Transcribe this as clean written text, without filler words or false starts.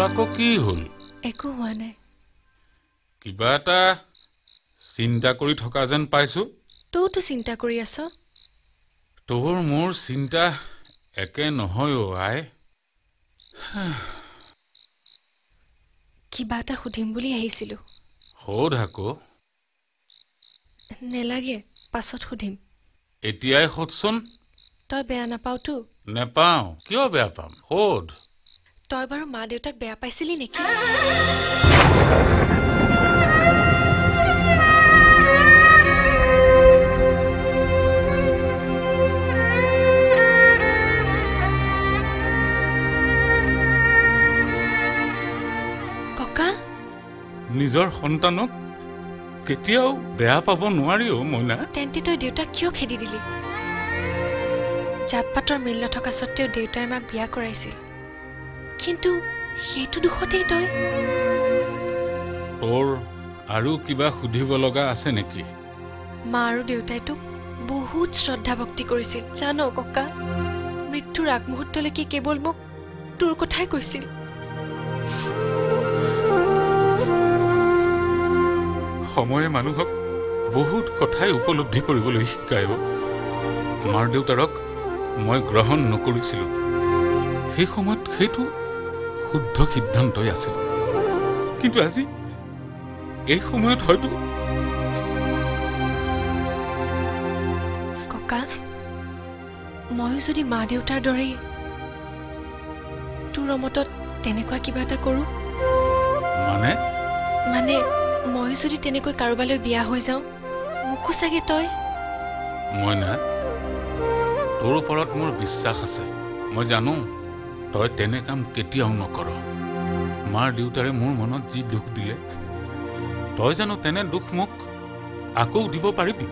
আকৌ কি হ'ল? একো হোৱা নাই। কিবা এটা চিন্তা কৰি থকা যেন পাইছো। তইতো চিন্তা কৰি আছ। তোৰ মোৰ চিন্তা একে নহয় অ আই। কিবা এটা সুধিম বুলি আহিছিলো। সোধ আকৌ। নেলাগে, পাছত সুধিম। এতিয়াই সোধচোন। তই বেয়া নাপাওতো? নেপাওঁ। কিয় বেয়া পাম? সোধ। তই বাৰু মা দেউতাক বেয়া পাইছিলি নেকি? ককা, নিজৰ সন্তানক কেতিয়াও বেয়া পাব নোৱাৰি অ মইনা। তেন্তে তই দেউতাক কিয় খেদি দিলি? জাত পাতৰ মিল নথকা স্বত্তেও দেউতাই মাক বিয়া কৰাইছিল, কিন্তু সেইটো দুখতেই তই। তোৰ আৰু কিবা সুধিব লগা আছে নেকি? মা আৰু দেউতাই তোক বহুত শ্ৰদ্ধা ভক্তি কৰিছিল জান ককা। মৃত্যুৰ আগমুহূৰ্তলৈকে কেৱল মোক তোৰ কথাই কৈছিল। সময়ে মানুহক বহুত কথাই উপলব্ধি কৰিবলৈ শিকায়। মাৰ দেউতাৰক মই গ্ৰহণ নকৰিছিলোঁ। সেই সময়ত সেইটো শুদ্ধ সিদ্ধান্তই আছিল, কিন্তু আজি এই সময়ত হয়তো ককা, ময়ো যদি মা দেউতাৰ দৰেই তোৰ মতত তেনেকুৱা কিবা এটা কৰোঁ, মানে ময়ো যদি তেনেকৈ কাৰোবালৈ বিয়া হৈ যাওঁ, মোকো চাগে তই। মইনা, তোৰ ওপৰত মোৰ বিশ্বাস আছে। মই জানো তই তেনে কাম কেতিয়াও নকৰ। মাৰ দেউতাৰে মোৰ মনত যি দুখ দিলে, তই জানো তেনে দুখ মোক আকৌ দিব পাৰিবি?